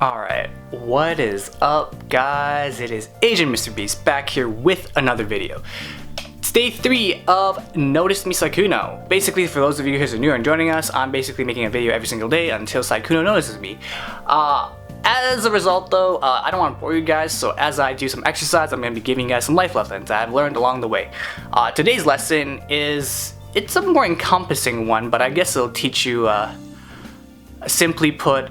Alright, what is up guys? It is Asian Mr. Beast back here with another video. It's day 3 of Notice Me Sykunno. Basically, for those of you who are new and joining us, I'm basically making a video every single day until Sykunno notices me. As a result though, I don't want to bore you guys, so as I do some exercise, I'm going to be giving you guys some life lessons that I've learned along the way. Today's lesson it's a more encompassing one, but I guess it'll teach you simply put,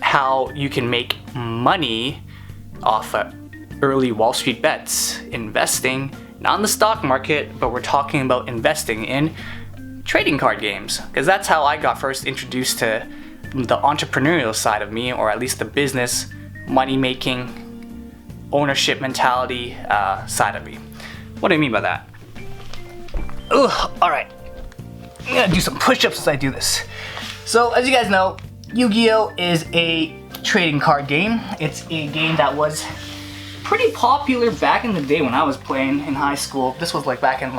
how you can make money off early Wall Street bets, investing, not in the stock market, but we're talking about investing in trading card games, because that's how I got first introduced to the entrepreneurial side of me, or at least the business, money-making, ownership mentality side of me. What do I mean by that? Alright, I'm gonna do some push-ups as I do this. So, as you guys know, Yu-Gi-Oh! Is a trading card game. It's a game that was pretty popular back in the day when I was playing in high school. This was like back in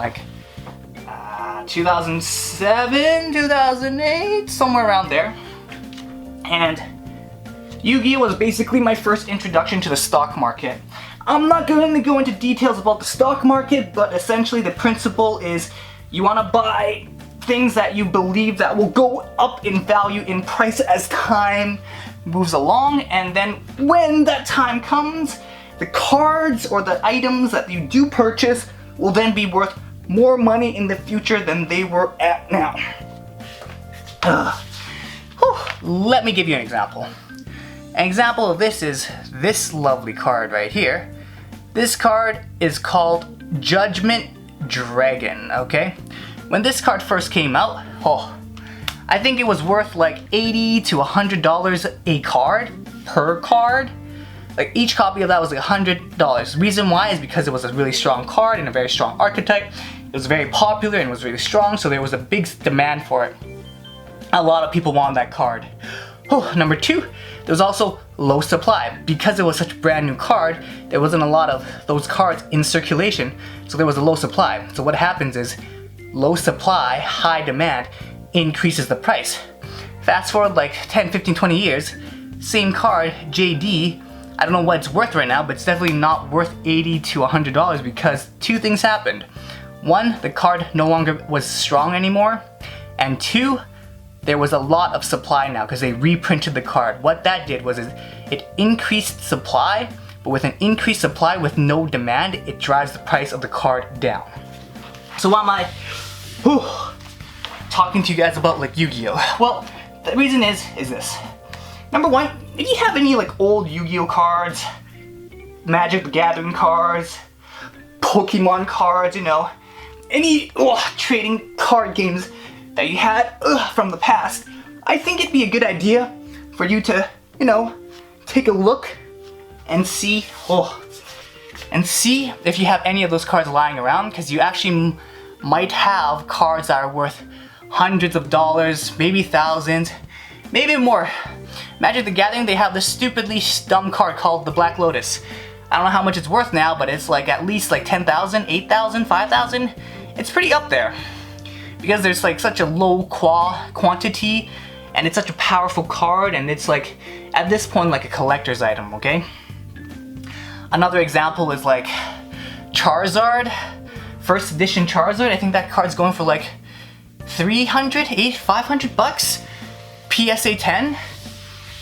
2007, 2008, somewhere around there. And Yu-Gi-Oh! Was basically my first introduction to the stock market. I'm not going to go into details about the stock market, but essentially the principle is you want to buy things that you believe that will go up in value, in price as time moves along, and then when that time comes, the cards or the items that you do purchase will then be worth more money in the future than they were at now. Let me give you an example. An example of this is this lovely card right here. This card is called Judgment Dragon, okay? When this card first came out, I think it was worth like $80 to $100 a card, per card. Like each copy of that was like $100. The reason why is because it was a really strong card and a very strong archetype. It was very popular and was really strong, so there was a big demand for it. A lot of people wanted that card. Number 2, there was also low supply. Because it was such a brand new card, there wasn't a lot of those cards in circulation, so there was a low supply. So what happens is, low supply, high demand increases the price. Fast forward like 10, 15, 20 years, same card, JD, I don't know what it's worth right now, but it's definitely not worth $80 to $100 because 2 things happened. 1, the card no longer was strong anymore, and 2, there was a lot of supply now because they reprinted the card. What that did was it increased supply, but with an increased supply with no demand, it drives the price of the card down. So why am I talking to you guys about like Yu-Gi-Oh? Well, the reason is this. Number 1, if you have any like old Yu-Gi-Oh cards, Magic the Gathering cards, Pokemon cards, you know, any trading card games that you had from the past, I think it'd be a good idea for you to, you know, take a look and see if you have any of those cards lying around, because you actually might have cards that are worth hundreds of dollars, maybe thousands, maybe more. Magic the Gathering, they have this stupidly dumb card called the Black Lotus. I don't know how much it's worth now, but it's like at least like 10,000, 8,000, 5,000. It's pretty up there because there's like such a low quantity and it's such a powerful card, and it's like at this point like a collector's item, okay? Another example is like Charizard, first edition Charizard. I think that card's going for like 500 bucks. PSA 10,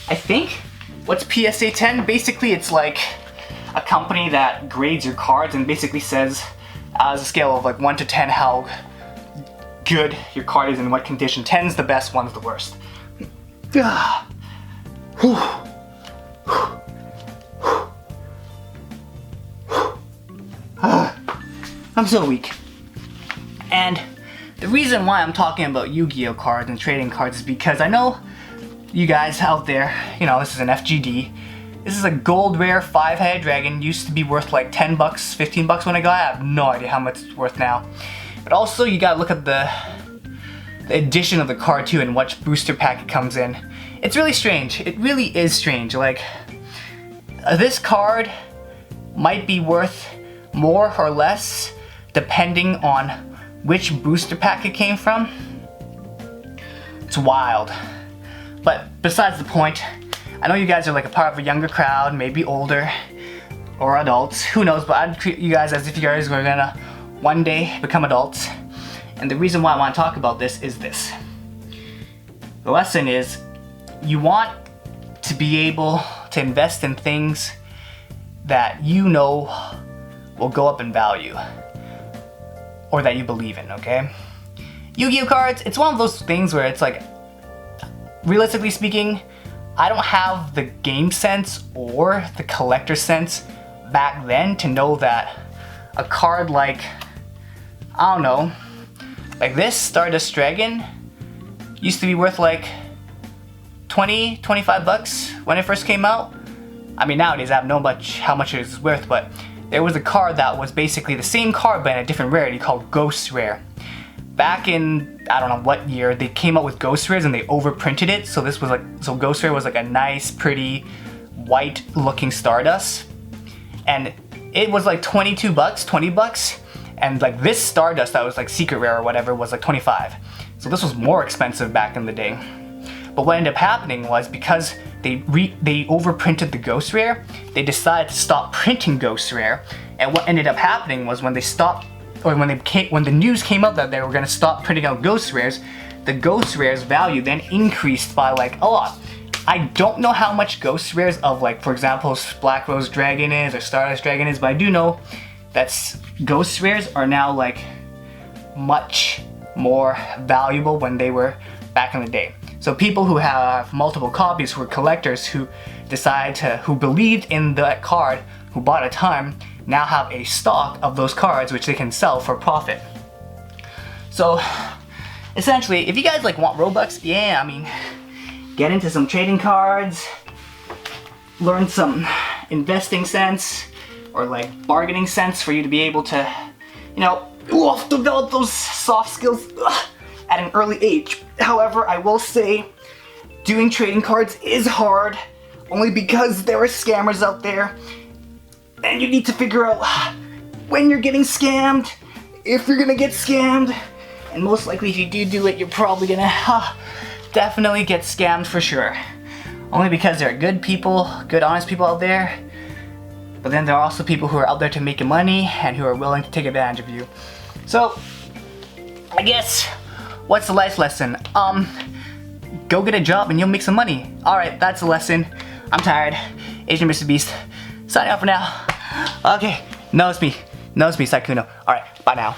I think. What's PSA 10? Basically, it's like a company that grades your cards and basically says, as a scale of like 1 to 10, how good your card is and what condition. 10's the best, 1's the worst. I'm so weak. And the reason why I'm talking about Yu-Gi-Oh cards and trading cards is because I know you guys out there, you know, this is an FGD. This is a gold rare 5-headed dragon. Used to be worth like 10 bucks, 15 bucks when I got it. I have no idea how much it's worth now. But also you gotta look at the edition of the card too and which booster pack it comes in. It's really strange. It really is strange. Like, this card might be worth more or less depending on which booster pack it came from. It's wild. But besides the point, I know you guys are like a part of a younger crowd, maybe older, or adults, who knows, but I'd treat you guys as if you guys were gonna one day become adults. And the reason why I want to talk about this is this. The lesson is, you want to be able to invest in things that you know will go up in value, or that you believe in, okay? Yu-Gi-Oh cards, it's one of those things where it's like, realistically speaking, I don't have the game sense or the collector sense back then to know that a card like, I don't know, like this Stardust Dragon used to be worth like 20, 25 bucks when it first came out. I mean, nowadays I have no much how much it is worth, but there was a card that was basically the same card but in a different rarity called Ghost Rare. Back in, I don't know what year, they came out with Ghost Rares and they overprinted it. So this was like, so Ghost Rare was like a nice, pretty, white looking Stardust. And it was like 22 bucks, 20 bucks. And like this Stardust that was like Secret Rare or whatever was like 25. So this was more expensive back in the day. But what ended up happening was, because they overprinted the Ghost Rare, they decided to stop printing Ghost Rare. And what ended up happening was, when they stopped, or when the news came out that they were gonna stop printing out Ghost Rares, the Ghost Rares value then increased by like a lot. I don't know how much Ghost Rares of, like, for example, Black Rose Dragon is or Stardust Dragon is, but I do know that Ghost Rares are now like much more valuable when they were back in the day. So people who have multiple copies, who are collectors, who who believed in that card, who bought a ton, now have a stock of those cards which they can sell for profit. So essentially, if you guys like want Robux, yeah, I mean, get into some trading cards, learn some investing sense, or like bargaining sense for you to be able to, you know, develop those soft skills at an early age. However, I will say, doing trading cards is hard, only because there are scammers out there, and you need to figure out when you're getting scammed, if you're gonna get scammed, and most likely if you do it, you're probably gonna definitely get scammed for sure. Only because there are good people, good honest people out there, but then there are also people who are out there to make money and who are willing to take advantage of you. So, I guess, what's the life lesson? Go get a job and you'll make some money. Alright, that's the lesson. I'm tired. Asian Mr. Beast. Signing off for now. Okay, no, it's me, Sykunno. Alright, bye now.